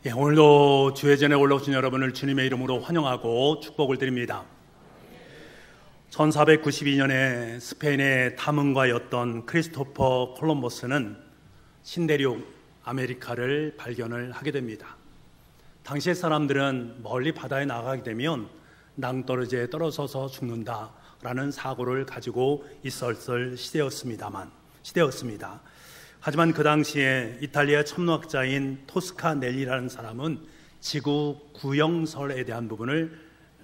오늘도 주회전에 올라오신 여러분을 주님의 이름으로 환영하고 축복을 드립니다. 1492년에 스페인의 탐험가였던 크리스토퍼 콜럼버스는 신대륙 아메리카를 발견을 하게 됩니다. 당시의 사람들은 멀리 바다에 나가게 되면 낭떠러지에 떨어져서 죽는다라는 사고를 가지고 있었을 시대였습니다. 하지만 그 당시에 이탈리아 천문학자인 토스카넬리라는 사람은 지구 구형설에 대한 부분을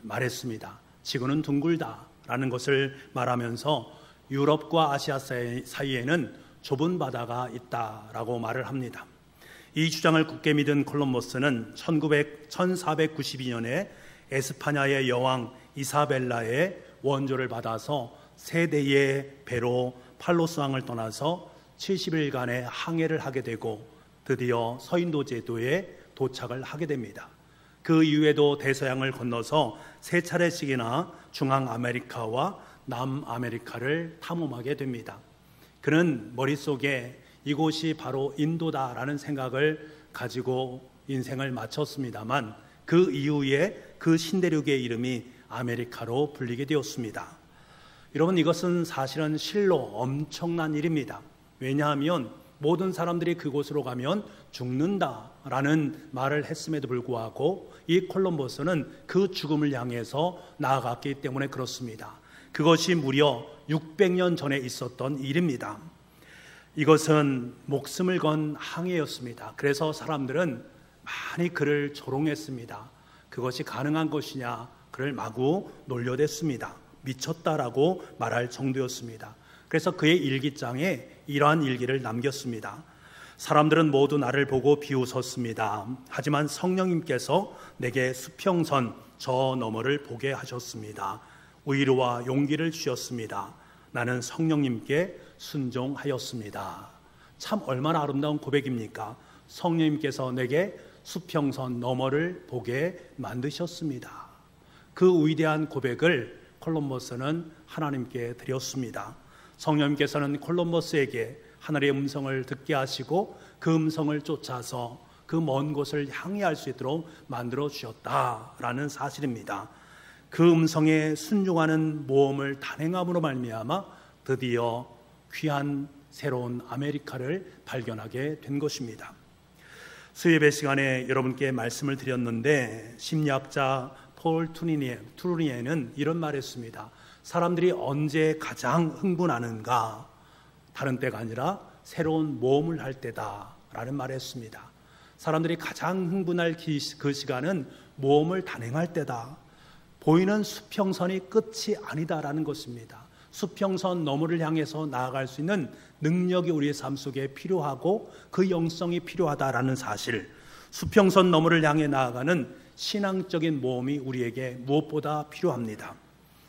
말했습니다. 지구는 둥글다라는 것을 말하면서 유럽과 아시아 사이에는 좁은 바다가 있다라고 말을 합니다. 이 주장을 굳게 믿은 콜럼버스는 1492년에 에스파냐의 여왕 이사벨라의 원조를 받아서 세 대의 배로 팔로스 항을 떠나서 70일간의 항해를 하게 되고 드디어 서인도 제도에 도착을 하게 됩니다. 그 이후에도 대서양을 건너서 세 차례씩이나 중앙아메리카와 남아메리카를 탐험하게 됩니다. 그는 머릿속에 이곳이 바로 인도다라는 생각을 가지고 인생을 마쳤습니다만 그 이후에 그 신대륙의 이름이 아메리카로 불리게 되었습니다. 여러분, 이것은 사실은 실로 엄청난 일입니다. 왜냐하면 모든 사람들이 그곳으로 가면 죽는다라는 말을 했음에도 불구하고 이 콜럼버스는 그 죽음을 향해서 나아갔기 때문에 그렇습니다. 그것이 무려 600년 전에 있었던 일입니다. 이것은 목숨을 건 항해였습니다. 그래서 사람들은 많이 그를 조롱했습니다. 그것이 가능한 것이냐, 그를 마구 놀려댔습니다. 미쳤다라고 말할 정도였습니다. 그래서 그의 일기장에 이러한 일기를 남겼습니다. 사람들은 모두 나를 보고 비웃었습니다. 하지만 성령님께서 내게 수평선 저 너머를 보게 하셨습니다. 의로와 용기를 주셨습니다. 나는 성령님께 순종하였습니다. 참 얼마나 아름다운 고백입니까? 성령님께서 내게 수평선 너머를 보게 만드셨습니다. 그 위대한 고백을 콜럼버스는 하나님께 드렸습니다. 성령님께서는 콜럼버스에게 하늘의 음성을 듣게 하시고 그 음성을 쫓아서 그 먼 곳을 향해할 수 있도록 만들어 주셨다라는 사실입니다. 그 음성에 순종하는 모험을 단행함으로 말미암아 드디어 귀한 새로운 아메리카를 발견하게 된 것입니다. 수요예배 시간에 여러분께 말씀을 드렸는데 심리학자 폴 투르니에는 이런 말을 했습니다. 사람들이 언제 가장 흥분하는가? 다른 때가 아니라 새로운 모험을 할 때다라는 말을 했습니다. 사람들이 가장 흥분할 그 시간은 모험을 단행할 때다. 보이는 수평선이 끝이 아니다라는 것입니다. 수평선 너머를 향해서 나아갈 수 있는 능력이 우리의 삶 속에 필요하고 그 영성이 필요하다라는 사실, 수평선 너머를 향해 나아가는 신앙적인 모험이 우리에게 무엇보다 필요합니다.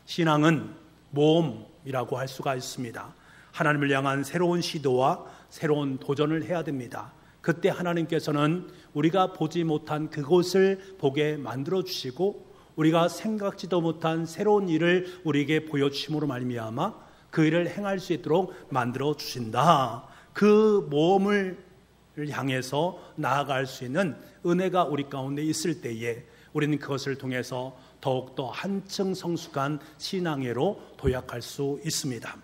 신앙은 모험이라고 할 수가 있습니다. 하나님을 향한 새로운 시도와 새로운 도전을 해야 됩니다. 그때 하나님께서는 우리가 보지 못한 그곳을 보게 만들어주시고 우리가 생각지도 못한 새로운 일을 우리에게 보여주심으로 말미암아 그 일을 행할 수 있도록 만들어주신다. 그 모험을 향해서 나아갈 수 있는 은혜가 우리 가운데 있을 때에 우리는 그것을 통해서 더욱더 한층 성숙한 신앙애로 도약할 수 있습니다.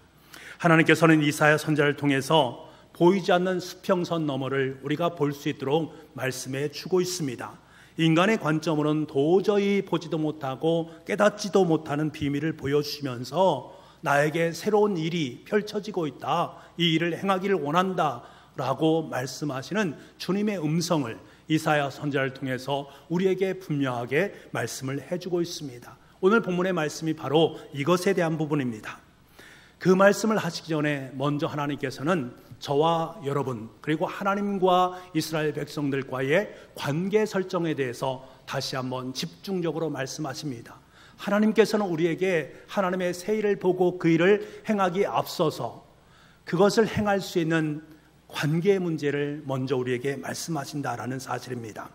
하나님께서는 이사야 선지자를 통해서 보이지 않는 수평선 너머를 우리가 볼 수 있도록 말씀해 주고 있습니다. 인간의 관점으로는 도저히 보지도 못하고 깨닫지도 못하는 비밀을 보여주시면서 나에게 새로운 일이 펼쳐지고 있다, 이 일을 행하기를 원한다 라고 말씀하시는 주님의 음성을 이사야 선지자를 통해서 우리에게 분명하게 말씀을 해주고 있습니다. 오늘 본문의 말씀이 바로 이것에 대한 부분입니다. 그 말씀을 하시기 전에 먼저 하나님께서는 저와 여러분 그리고 하나님과 이스라엘 백성들과의 관계 설정에 대해서 다시 한번 집중적으로 말씀하십니다. 하나님께서는 우리에게 하나님의 새 일을 보고 그 일을 행하기에 앞서서 그것을 행할 수 있는 관계의 문제를 먼저 우리에게 말씀하신다라는 사실입니다.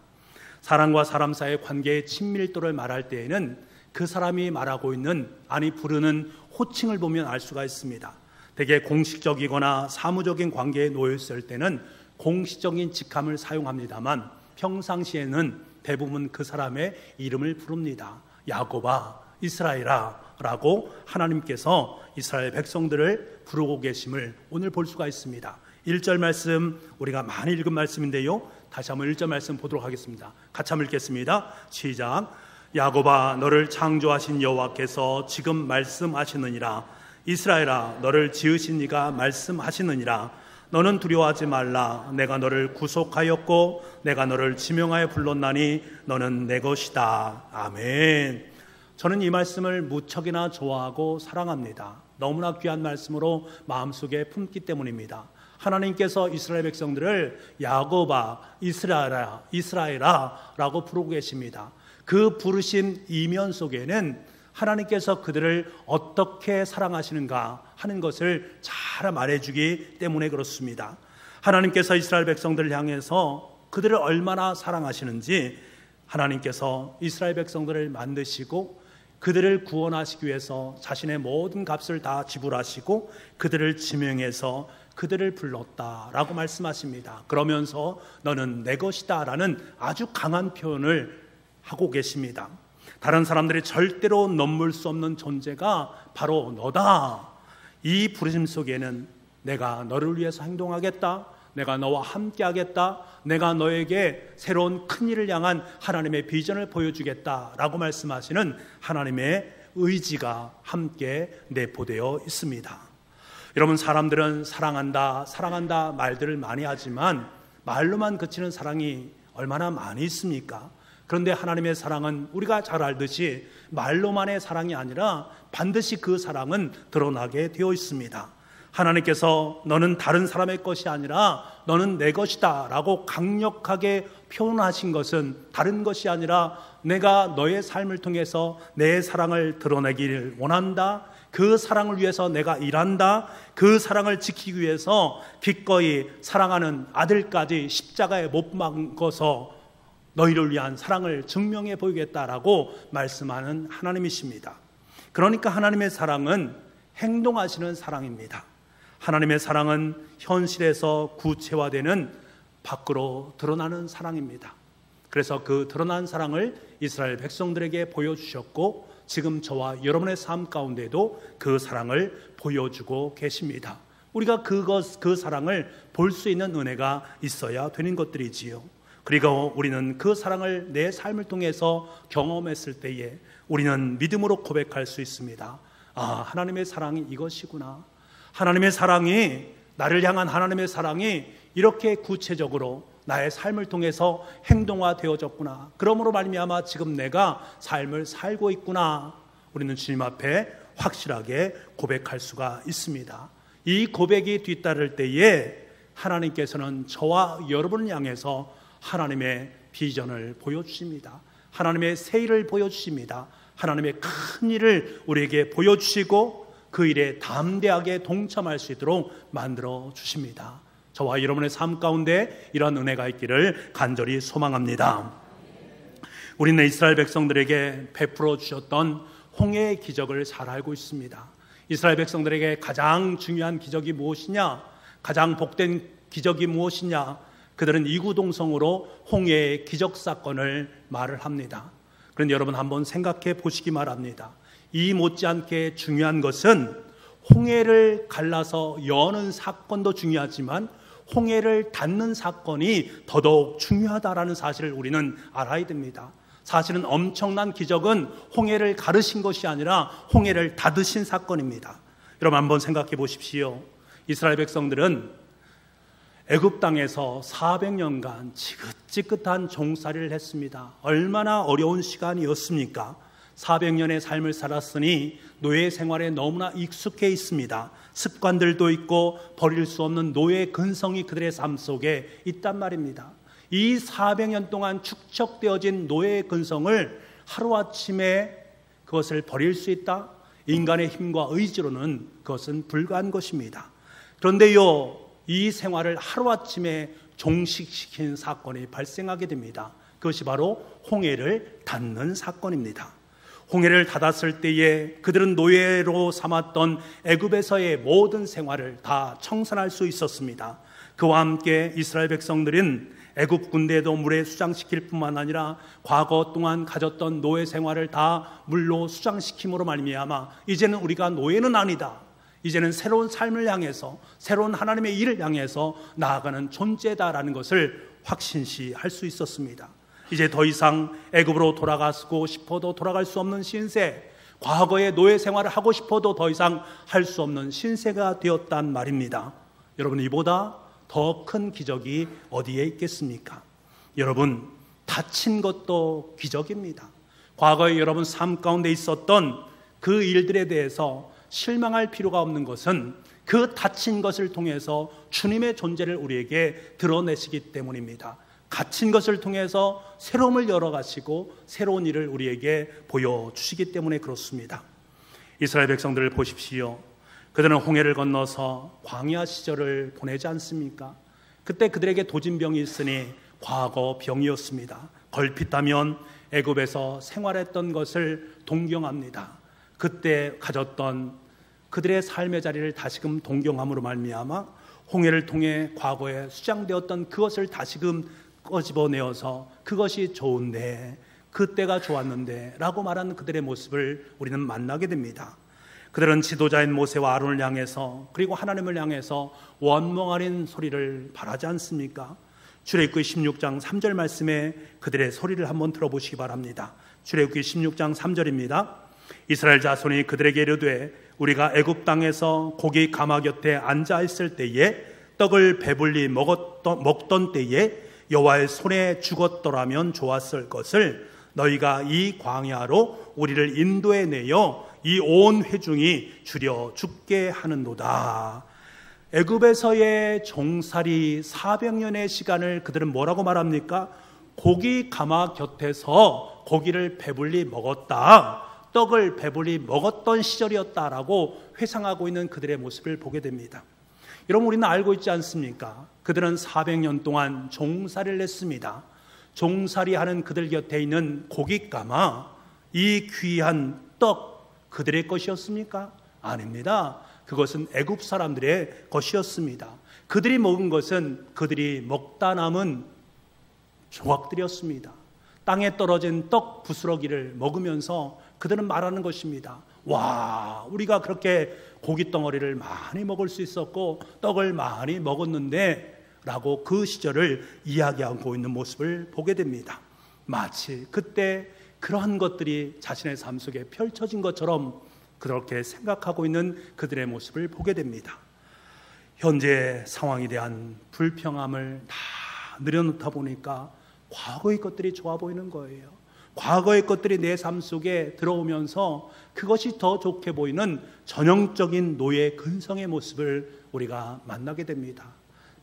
사람과 사람 사이의 관계의 친밀도를 말할 때에는 그 사람이 말하고 있는, 아니 부르는 호칭을 보면 알 수가 있습니다. 대개 공식적이거나 사무적인 관계에 놓여 있을 때는 공식적인 직함을 사용합니다만 평상시에는 대부분 그 사람의 이름을 부릅니다. 야곱아, 이스라엘아 라고 하나님께서 이스라엘 백성들을 부르고 계심을 오늘 볼 수가 있습니다. 1절 말씀, 우리가 많이 읽은 말씀인데요, 다시 한번 1절 말씀 보도록 하겠습니다. 같이 한번 읽겠습니다. 시작. 야곱아, 너를 창조하신 여호와께서 지금 말씀하시느니라. 이스라엘아, 너를 지으신 이가 말씀하시느니라. 너는 두려워하지 말라. 내가 너를 구속하였고 내가 너를 지명하여 불렀나니 너는 내 것이다. 아멘. 저는 이 말씀을 무척이나 좋아하고 사랑합니다. 너무나 귀한 말씀으로 마음속에 품기 때문입니다. 하나님께서 이스라엘 백성들을 야곱아, 이스라엘아, 이스라엘아 라고 부르고 계십니다. 그 부르심 이면 속에는 하나님께서 그들을 어떻게 사랑하시는가 하는 것을 잘 말해주기 때문에 그렇습니다. 하나님께서 이스라엘 백성들을 향해서 그들을 얼마나 사랑하시는지, 하나님께서 이스라엘 백성들을 만드시고 그들을 구원하시기 위해서 자신의 모든 값을 다 지불하시고 그들을 지명해서 그들을 불렀다라고 말씀하십니다. 그러면서 너는 내 것이다 라는 아주 강한 표현을 하고 계십니다. 다른 사람들이 절대로 넘볼 수 없는 존재가 바로 너다. 이 부르심 속에는 내가 너를 위해서 행동하겠다, 내가 너와 함께 하겠다, 내가 너에게 새로운 큰 일을 향한 하나님의 비전을 보여주겠다라고 말씀하시는 하나님의 의지가 함께 내포되어 있습니다. 여러분, 사람들은 사랑한다, 사랑한다 말들을 많이 하지만 말로만 그치는 사랑이 얼마나 많이 있습니까? 그런데 하나님의 사랑은 우리가 잘 알듯이 말로만의 사랑이 아니라 반드시 그 사랑은 드러나게 되어 있습니다. 하나님께서 너는 다른 사람의 것이 아니라 너는 내 것이다 라고 강력하게 표현하신 것은 다른 것이 아니라 내가 너의 삶을 통해서 내 사랑을 드러내기를 원한다, 그 사랑을 위해서 내가 일한다, 그 사랑을 지키기 위해서 기꺼이 사랑하는 아들까지 십자가에 못 박아서 너희를 위한 사랑을 증명해 보이겠다라고 말씀하는 하나님이십니다. 그러니까 하나님의 사랑은 행동하시는 사랑입니다. 하나님의 사랑은 현실에서 구체화되는 밖으로 드러나는 사랑입니다. 그래서 그 드러난 사랑을 이스라엘 백성들에게 보여주셨고 지금 저와 여러분의 삶 가운데도 그 사랑을 보여주고 계십니다. 우리가 그 사랑을 볼 수 있는 은혜가 있어야 되는 것들이지요. 그리고 우리는 그 사랑을 내 삶을 통해서 경험했을 때에 우리는 믿음으로 고백할 수 있습니다. 아, 하나님의 사랑이 이것이구나. 하나님의 사랑이, 나를 향한 하나님의 사랑이 이렇게 구체적으로 나의 삶을 통해서 행동화되어졌구나. 그러므로 말미암아 지금 내가 삶을 살고 있구나. 우리는 주님 앞에 확실하게 고백할 수가 있습니다. 이 고백이 뒤따를 때에 하나님께서는 저와 여러분을 향해서 하나님의 비전을 보여주십니다. 하나님의 새 일을 보여주십니다. 하나님의 큰 일을 우리에게 보여주시고 그 일에 담대하게 동참할 수 있도록 만들어 주십니다. 저와 여러분의 삶 가운데 이런 은혜가 있기를 간절히 소망합니다. 우리는 이스라엘 백성들에게 베풀어 주셨던 홍해의 기적을 잘 알고 있습니다. 이스라엘 백성들에게 가장 중요한 기적이 무엇이냐? 가장 복된 기적이 무엇이냐? 그들은 이구동성으로 홍해의 기적 사건을 말을 합니다. 그런데 여러분 한번 생각해 보시기 바랍니다. 이 못지않게 중요한 것은 홍해를 갈라서 여는 사건도 중요하지만 홍해를 닫는 사건이 더더욱 중요하다라는 사실을 우리는 알아야 됩니다. 사실은 엄청난 기적은 홍해를 가르신 것이 아니라 홍해를 닫으신 사건입니다. 여러분 한번 생각해 보십시오. 이스라엘 백성들은 애굽 땅에서 400년간 지긋지긋한 종살이를 했습니다. 얼마나 어려운 시간이었습니까? 400년의 삶을 살았으니 노예 생활에 너무나 익숙해 있습니다. 습관들도 있고 버릴 수 없는 노예 근성이 그들의 삶 속에 있단 말입니다. 이 400년 동안 축적되어진 노예의 근성을 하루아침에 그것을 버릴 수 있다? 인간의 힘과 의지로는 그것은 불가한 것입니다. 그런데요, 이 생활을 하루아침에 종식시킨 사건이 발생하게 됩니다. 그것이 바로 홍해를 닫는 사건입니다. 홍해를 닫았을 때에 그들은 노예로 삼았던 애굽에서의 모든 생활을 다 청산할 수 있었습니다. 그와 함께 이스라엘 백성들은 애굽 군대도 물에 수장시킬 뿐만 아니라 과거 동안 가졌던 노예 생활을 다 물로 수장시킴으로 말미암아 이제는 우리가 노예는 아니다. 이제는 새로운 삶을 향해서, 새로운 하나님의 일을 향해서 나아가는 존재다라는 것을 확신시할 수 있었습니다. 이제 더 이상 애굽으로 돌아가고 싶어도 돌아갈 수 없는 신세, 과거의 노예 생활을 하고 싶어도 더 이상 할 수 없는 신세가 되었단 말입니다. 여러분, 이보다 더 큰 기적이 어디에 있겠습니까? 여러분, 다친 것도 기적입니다. 과거에 여러분 삶 가운데 있었던 그 일들에 대해서 실망할 필요가 없는 것은 그 다친 것을 통해서 주님의 존재를 우리에게 드러내시기 때문입니다. 갇힌 것을 통해서 새로움을 열어가시고 새로운 일을 우리에게 보여주시기 때문에 그렇습니다. 이스라엘 백성들을 보십시오. 그들은 홍해를 건너서 광야 시절을 보내지 않습니까? 그때 그들에게 도진병이 있으니 과거 병이었습니다. 걸핏하면 애굽에서 생활했던 것을 동경합니다. 그때 가졌던 그들의 삶의 자리를 다시금 동경함으로 말미암아 홍해를 통해 과거에 수장되었던 그것을 다시금 꺼집어내어서 그것이 좋은데, 그때가 좋았는데 라고 말하는 그들의 모습을 우리는 만나게 됩니다. 그들은 지도자인 모세와 아론을 향해서, 그리고 하나님을 향해서 원망하는 소리를 바라지 않습니까? 출애굽기 16장 3절 말씀에 그들의 소리를 한번 들어보시기 바랍니다. 출애굽기 16장 3절입니다. 이스라엘 자손이 그들에게 이르되 우리가 애굽 땅에서 고기 가마 곁에 앉아 있을 때에 떡을 배불리 먹던 때에 여호와의 손에 죽었더라면 좋았을 것을 너희가 이 광야로 우리를 인도해 내어 이 온 회중이 줄여 죽게 하는도다. 애굽에서의 종살이 400년의 시간을 그들은 뭐라고 말합니까? 고기 가마 곁에서 고기를 배불리 먹었다, 떡을 배불리 먹었던 시절이었다라고 회상하고 있는 그들의 모습을 보게 됩니다. 여러분, 우리는 알고 있지 않습니까? 그들은 400년 동안 종살이를 했습니다. 종살이하는 그들 곁에 있는 고깃가마, 이 귀한 떡, 그들의 것이었습니까? 아닙니다. 그것은 애굽 사람들의 것이었습니다. 그들이 먹은 것은 그들이 먹다 남은 조각들이었습니다. 땅에 떨어진 떡 부스러기를 먹으면서 그들은 말하는 것입니다. 와, 우리가 그렇게 고깃덩어리를 많이 먹을 수 있었고 떡을 많이 먹었는데 라고 그 시절을 이야기하고 있는 모습을 보게 됩니다. 마치 그때 그러한 것들이 자신의 삶 속에 펼쳐진 것처럼 그렇게 생각하고 있는 그들의 모습을 보게 됩니다. 현재 상황에 대한 불평함을 다 늘여놓다 보니까 과거의 것들이 좋아 보이는 거예요. 과거의 것들이 내 삶 속에 들어오면서 그것이 더 좋게 보이는 전형적인 노예 근성의 모습을 우리가 만나게 됩니다.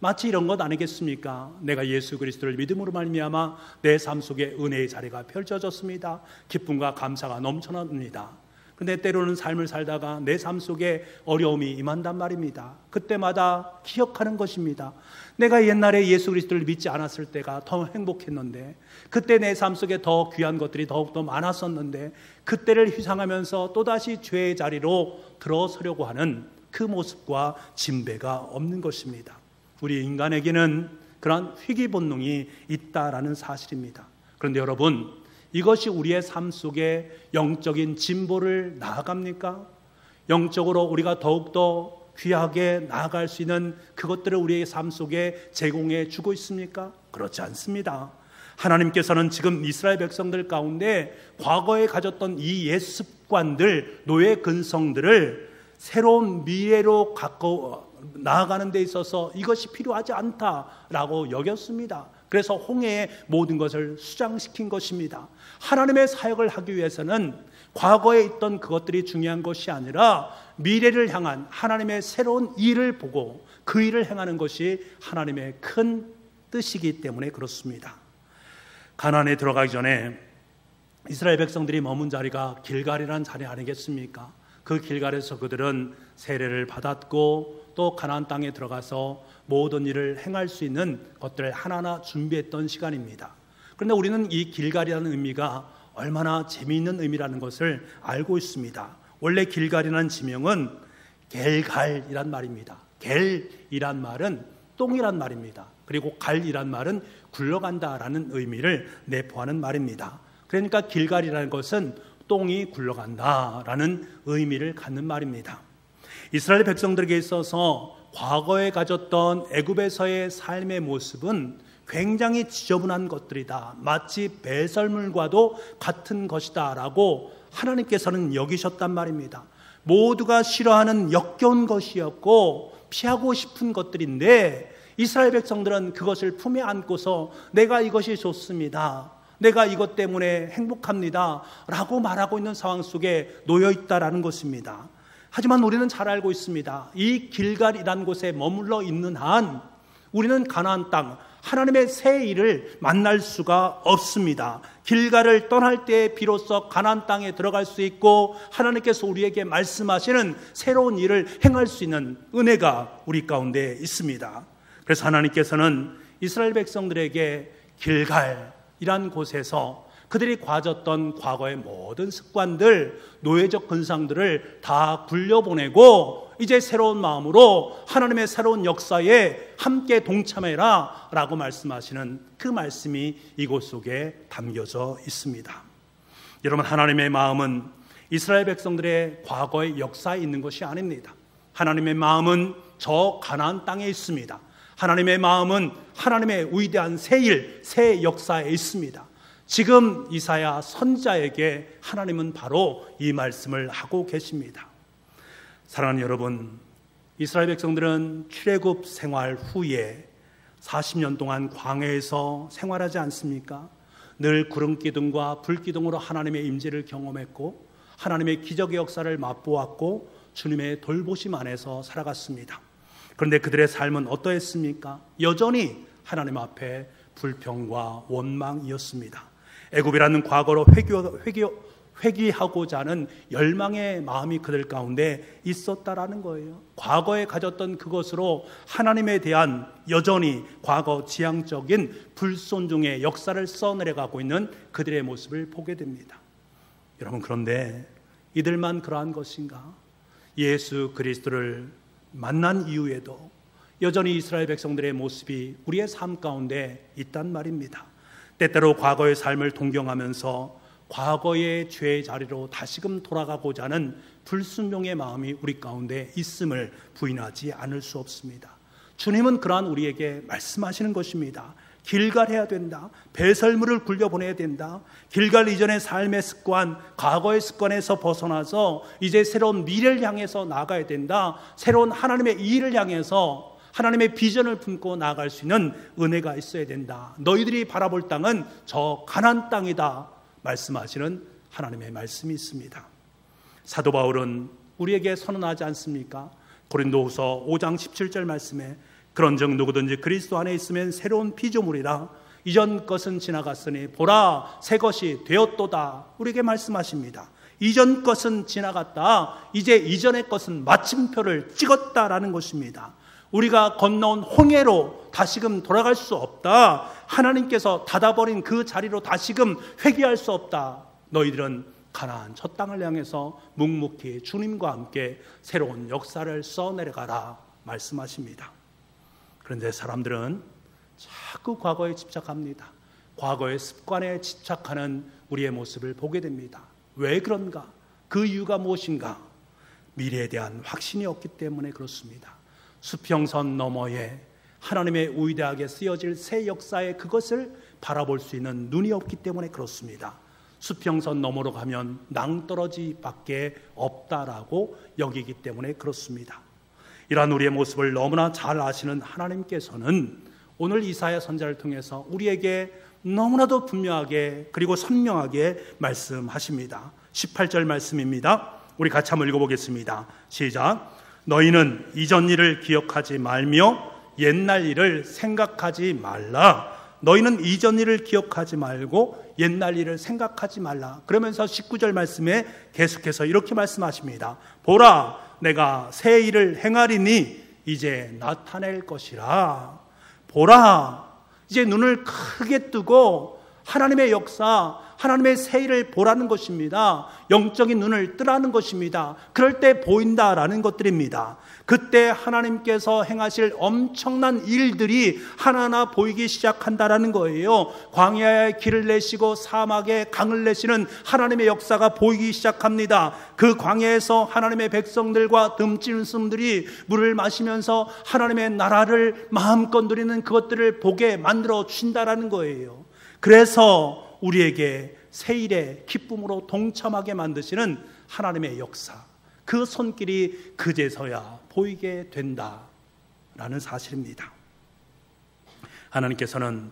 마치 이런 것 아니겠습니까? 내가 예수 그리스도를 믿음으로 말미암아 내 삶 속에 은혜의 자리가 펼쳐졌습니다. 기쁨과 감사가 넘쳐납니다. 근데 때로는 삶을 살다가 내 삶 속에 어려움이 임한단 말입니다. 그때마다 기억하는 것입니다. 내가 옛날에 예수 그리스도를 믿지 않았을 때가 더 행복했는데, 그때 내 삶 속에 더 귀한 것들이 더욱더 많았었는데, 그때를 회상하면서 또다시 죄의 자리로 들어서려고 하는 그 모습과 진배가 없는 것입니다. 우리 인간에게는 그런 회귀 본능이 있다라는 사실입니다. 그런데 여러분, 이것이 우리의 삶 속에 영적인 진보를 나아갑니까? 영적으로 우리가 더욱더 귀하게 나아갈 수 있는 그것들을 우리의 삶 속에 제공해 주고 있습니까? 그렇지 않습니다. 하나님께서는 지금 이스라엘 백성들 가운데 과거에 가졌던 이 옛 습관들, 노예 근성들을 새로운 미래로 나아가는 데 있어서 이것이 필요하지 않다라고 여겼습니다. 그래서 홍해의 모든 것을 수장시킨 것입니다. 하나님의 사역을 하기 위해서는 과거에 있던 그것들이 중요한 것이 아니라 미래를 향한 하나님의 새로운 일을 보고 그 일을 행하는 것이 하나님의 큰 뜻이기 때문에 그렇습니다. 가나안에 들어가기 전에 이스라엘 백성들이 머문 자리가 길갈이라는 자리 아니겠습니까? 그 길갈에서 그들은 세례를 받았고 또 가나안 땅에 들어가서 모든 일을 행할 수 있는 것들을 하나하나 준비했던 시간입니다. 그런데 우리는 이 길갈이라는 의미가 얼마나 재미있는 의미라는 것을 알고 있습니다. 원래 길갈이라는 지명은 겔갈이란 말입니다. 겔이란 말은 똥이란 말입니다. 그리고 갈이란 말은 굴러간다라는 의미를 내포하는 말입니다. 그러니까 길갈이라는 것은 똥이 굴러간다라는 의미를 갖는 말입니다. 이스라엘 백성들에게 있어서 과거에 가졌던 애굽에서의 삶의 모습은 굉장히 지저분한 것들이다, 마치 배설물과도 같은 것이다 라고 하나님께서는 여기셨단 말입니다. 모두가 싫어하는 역겨운 것이었고 피하고 싶은 것들인데 이스라엘 백성들은 그것을 품에 안고서 내가 이것이 좋습니다, 내가 이것 때문에 행복합니다 라고 말하고 있는 상황 속에 놓여 있다라는 것입니다. 하지만 우리는 잘 알고 있습니다. 이 길갈이라는 곳에 머물러 있는 한 우리는 가나안 땅, 하나님의 새 일을 만날 수가 없습니다. 길갈을 떠날 때 비로소 가나안 땅에 들어갈 수 있고 하나님께서 우리에게 말씀하시는 새로운 일을 행할 수 있는 은혜가 우리 가운데 있습니다. 그래서 하나님께서는 이스라엘 백성들에게 길갈이란 곳에서 그들이 가졌던 과거의 모든 습관들, 노예적 근상들을 다 굴려보내고 이제 새로운 마음으로 하나님의 새로운 역사에 함께 동참해라 라고 말씀하시는 그 말씀이 이곳 속에 담겨져 있습니다. 여러분, 하나님의 마음은 이스라엘 백성들의 과거의 역사에 있는 것이 아닙니다. 하나님의 마음은 저 가나안 땅에 있습니다. 하나님의 마음은 하나님의 위대한 새 일, 새 역사에 있습니다. 지금 이사야 선지자에게 하나님은 바로 이 말씀을 하고 계십니다. 사랑하는 여러분, 이스라엘 백성들은 출애굽 생활 후에 40년 동안 광야에서 생활하지 않습니까? 늘 구름 기둥과 불 기둥으로 하나님의 임재를 경험했고 하나님의 기적의 역사를 맛보았고 주님의 돌보심 안에서 살아갔습니다. 그런데 그들의 삶은 어떠했습니까? 여전히 하나님 앞에 불평과 원망이었습니다. 애굽이라는 과거로 회귀하고자 하는 열망의 마음이 그들 가운데 있었다라는 거예요. 과거에 가졌던 그것으로 하나님에 대한 여전히 과거 지향적인 불순종의 역사를 써내려가고 있는 그들의 모습을 보게 됩니다. 여러분, 그런데 이들만 그러한 것인가? 예수 그리스도를 만난 이후에도 여전히 이스라엘 백성들의 모습이 우리의 삶 가운데 있단 말입니다. 때때로 과거의 삶을 동경하면서 과거의 죄의 자리로 다시금 돌아가고자 하는 불순종의 마음이 우리 가운데 있음을 부인하지 않을 수 없습니다. 주님은 그러한 우리에게 말씀하시는 것입니다. 길갈해야 된다. 배설물을 굴려보내야 된다. 길갈 이전의 삶의 습관, 과거의 습관에서 벗어나서 이제 새로운 미래를 향해서 나아가야 된다. 새로운 하나님의 일을 향해서 하나님의 비전을 품고 나아갈 수 있는 은혜가 있어야 된다. 너희들이 바라볼 땅은 저 가나안 땅이다 말씀하시는 하나님의 말씀이 있습니다. 사도 바울은 우리에게 선언하지 않습니까? 고린도후서 5장 17절 말씀에 그런즉 누구든지 그리스도 안에 있으면 새로운 피조물이라 이전 것은 지나갔으니 보라 새 것이 되었도다 우리에게 말씀하십니다. 이전 것은 지나갔다. 이제 이전의 것은 마침표를 찍었다라는 것입니다. 우리가 건너온 홍해로 다시금 돌아갈 수 없다. 하나님께서 닫아버린 그 자리로 다시금 회귀할 수 없다. 너희들은 가나안 첫 땅을 향해서 묵묵히 주님과 함께 새로운 역사를 써내려가라 말씀하십니다. 그런데 사람들은 자꾸 과거에 집착합니다. 과거의 습관에 집착하는 우리의 모습을 보게 됩니다. 왜 그런가? 그 이유가 무엇인가? 미래에 대한 확신이 없기 때문에 그렇습니다. 수평선 너머에 하나님의 위대하게 쓰여질 새 역사에 그것을 바라볼 수 있는 눈이 없기 때문에 그렇습니다. 수평선 너머로 가면 낭떠러지밖에 없다라고 여기기 때문에 그렇습니다. 이러한 우리의 모습을 너무나 잘 아시는 하나님께서는 오늘 이사야 선지자를 통해서 우리에게 너무나도 분명하게 그리고 선명하게 말씀하십니다. 18절 말씀입니다. 우리 같이 한번 읽어보겠습니다. 시작. 너희는 이전 일을 기억하지 말며 옛날 일을 생각하지 말라. 너희는 이전 일을 기억하지 말고 옛날 일을 생각하지 말라. 그러면서 19절 말씀에 계속해서 이렇게 말씀하십니다. 보라 내가 새 일을 행하리니 이제 나타낼 것이라. 보라, 이제 눈을 크게 뜨고 하나님의 역사, 하나님의 새 일을 보라는 것입니다. 영적인 눈을 뜨라는 것입니다. 그럴 때 보인다라는 것들입니다. 그때 하나님께서 행하실 엄청난 일들이 하나하나 보이기 시작한다라는 거예요. 광야에 길을 내시고 사막에 강을 내시는 하나님의 역사가 보이기 시작합니다. 그 광야에서 하나님의 백성들과 듬찌는 숨들이 물을 마시면서 하나님의 나라를 마음껏 누리는 그것들을 보게 만들어 주신다라는 거예요. 그래서 우리에게 새 일의 기쁨으로 동참하게 만드시는 하나님의 역사, 그 손길이 그제서야 보이게 된다라는 사실입니다. 하나님께서는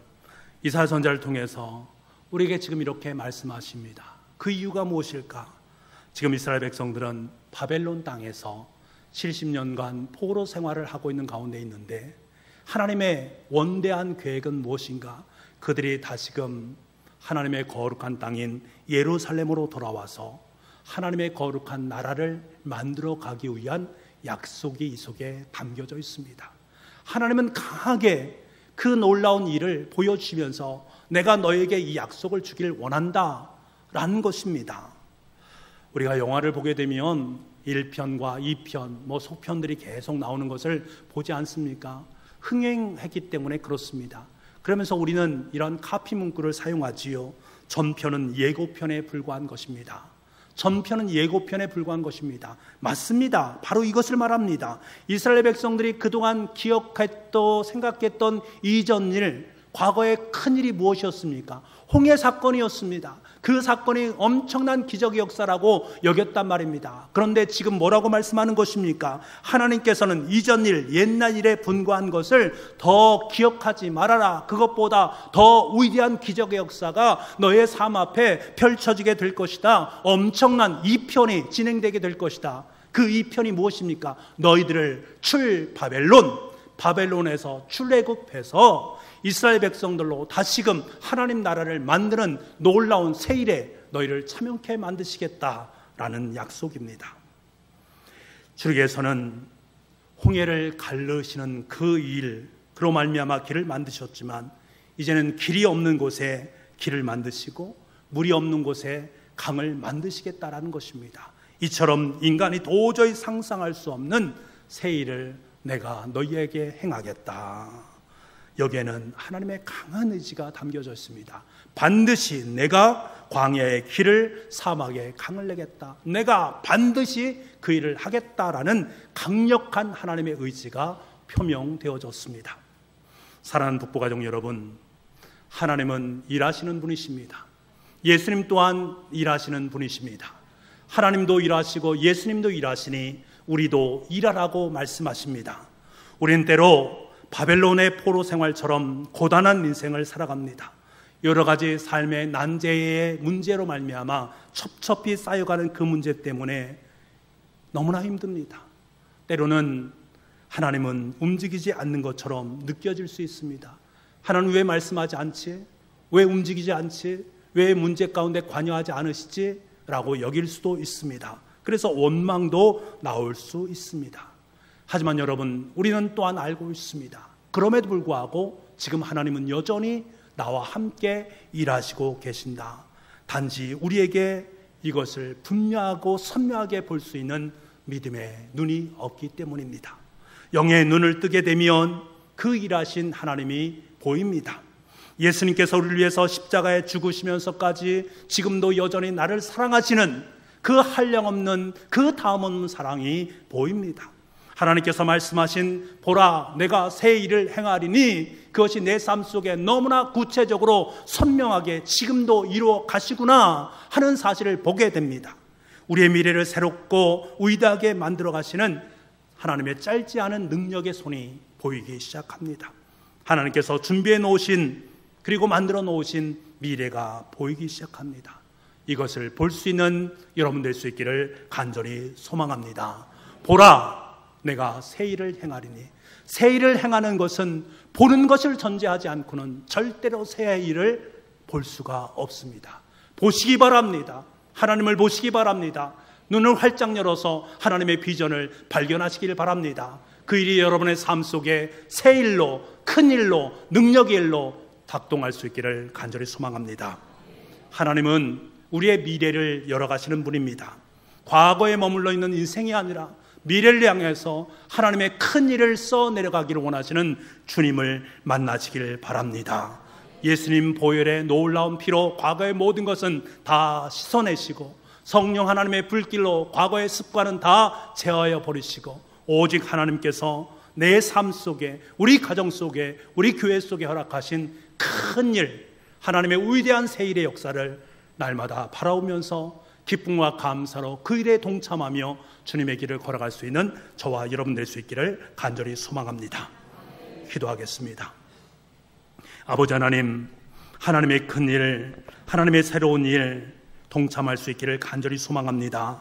이사야 선지자를 통해서 우리에게 지금 이렇게 말씀하십니다. 그 이유가 무엇일까? 지금 이스라엘 백성들은 바벨론 땅에서 70년간 포로 생활을 하고 있는 가운데 있는데 하나님의 원대한 계획은 무엇인가? 그들이 다시금 하나님의 거룩한 땅인 예루살렘으로 돌아와서 하나님의 거룩한 나라를 만들어 가기 위한 약속이 이 속에 담겨져 있습니다. 하나님은 강하게 그 놀라운 일을 보여주시면서 내가 너에게 이 약속을 주길 원한다 라는 것입니다. 우리가 영화를 보게 되면 1편과 2편, 속편들이 계속 나오는 것을 보지 않습니까? 흥행했기 때문에 그렇습니다. 그러면서 우리는 이런 카피 문구를 사용하지요. 전편은 예고편에 불과한 것입니다. 전편은 예고편에 불과한 것입니다. 맞습니다. 바로 이것을 말합니다. 이스라엘 백성들이 그동안 기억했던 생각했던 이전 일, 과거의 큰 일이 무엇이었습니까? 홍해 사건이었습니다. 그 사건이 엄청난 기적의 역사라고 여겼단 말입니다. 그런데 지금 뭐라고 말씀하는 것입니까? 하나님께서는 이전 일, 옛날 일에 분과한 것을 더 기억하지 말아라. 그것보다 더 위대한 기적의 역사가 너의 삶 앞에 펼쳐지게 될 것이다. 엄청난 2편이 진행되게 될 것이다. 그 2편이 무엇입니까? 너희들을 바벨론에서 출애굽해서 이스라엘 백성들로 다시금 하나님 나라를 만드는 놀라운 새 일에 너희를 참여케 만드시겠다라는 약속입니다. 주께서는 홍해를 가르시는 그 그로 말미암아 길을 만드셨지만 이제는 길이 없는 곳에 길을 만드시고 물이 없는 곳에 강을 만드시겠다라는 것입니다. 이처럼 인간이 도저히 상상할 수 없는 새 일을 내가 너희에게 행하겠다. 여기에는 하나님의 강한 의지가 담겨져 있습니다. 반드시 내가 광야의 길을 사막에 강을 내겠다. 내가 반드시 그 일을 하겠다라는 강력한 하나님의 의지가 표명되어졌습니다. 사랑하는 북부가족 여러분, 하나님은 일하시는 분이십니다. 예수님 또한 일하시는 분이십니다. 하나님도 일하시고 예수님도 일하시니 우리도 일하라고 말씀하십니다. 우리는 때로 바벨론의 포로 생활처럼 고단한 인생을 살아갑니다. 여러 가지 삶의 난제의 문제로 말미암아 첩첩이 쌓여가는 그 문제 때문에 너무나 힘듭니다. 때로는 하나님은 움직이지 않는 것처럼 느껴질 수 있습니다. 하나님 왜 말씀하지 않지? 왜 움직이지 않지? 왜 문제 가운데 관여하지 않으시지? 라고 여길 수도 있습니다. 그래서 원망도 나올 수 있습니다. 하지만 여러분, 우리는 또한 알고 있습니다. 그럼에도 불구하고 지금 하나님은 여전히 나와 함께 일하시고 계신다. 단지 우리에게 이것을 분명하고 선명하게 볼 수 있는 믿음의 눈이 없기 때문입니다. 영의 눈을 뜨게 되면 그 일하신 하나님이 보입니다. 예수님께서 우리를 위해서 십자가에 죽으시면서까지 지금도 여전히 나를 사랑하시는 그 한량없는 그 다음없는 사랑이 보입니다. 하나님께서 말씀하신 보라 내가 새 일을 행하리니 그것이 내 삶 속에 너무나 구체적으로 선명하게 지금도 이루어 가시구나 하는 사실을 보게 됩니다. 우리의 미래를 새롭고 위대하게 만들어 가시는 하나님의 짧지 않은 능력의 손이 보이기 시작합니다. 하나님께서 준비해 놓으신 그리고 만들어 놓으신 미래가 보이기 시작합니다. 이것을 볼 수 있는 여러분 될 수 있기를 간절히 소망합니다. 보라 내가 새 일을 행하리니. 새 일을 행하는 것은 보는 것을 전제하지 않고는 절대로 새 일을 볼 수가 없습니다. 보시기 바랍니다. 하나님을 보시기 바랍니다. 눈을 활짝 열어서 하나님의 비전을 발견하시길 바랍니다. 그 일이 여러분의 삶 속에 새 일로, 큰 일로, 능력의 일로 작동할 수 있기를 간절히 소망합니다. 하나님은 우리의 미래를 열어가시는 분입니다. 과거에 머물러 있는 인생이 아니라 미래를 향해서 하나님의 큰 일을 써내려가기를 원하시는 주님을 만나시길 바랍니다. 예수님 보혈의 놀라운 피로 과거의 모든 것은 다 씻어내시고 성령 하나님의 불길로 과거의 습관은 다 제어하여 버리시고 오직 하나님께서 내 삶 속에, 우리 가정 속에, 우리 교회 속에 허락하신 큰 일, 하나님의 위대한 새 일의 역사를 날마다 바라보면서 기쁨과 감사로 그 일에 동참하며 주님의 길을 걸어갈 수 있는 저와 여러분 될 수 있기를 간절히 소망합니다. 기도하겠습니다. 아버지 하나님, 하나님의 큰 일, 하나님의 새로운 일 동참할 수 있기를 간절히 소망합니다.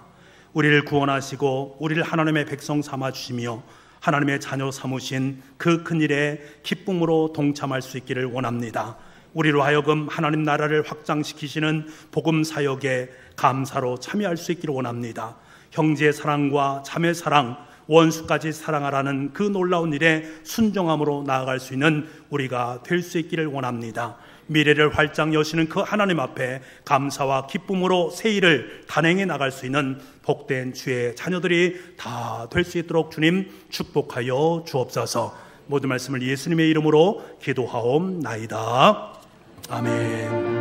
우리를 구원하시고 우리를 하나님의 백성 삼아주시며 하나님의 자녀 삼으신 그 큰 일에 기쁨으로 동참할 수 있기를 원합니다. 우리로 하여금 하나님 나라를 확장시키시는 복음 사역에 감사로 참여할 수 있기를 원합니다. 형제의 사랑과 자매 사랑, 원수까지 사랑하라는 그 놀라운 일에 순종함으로 나아갈 수 있는 우리가 될 수 있기를 원합니다. 미래를 활짝 여시는 그 하나님 앞에 감사와 기쁨으로 새 일을 단행해 나갈 수 있는 복된 주의 자녀들이 다 될 수 있도록 주님 축복하여 주옵소서. 모든 말씀을 예수님의 이름으로 기도하옵나이다. 아멘.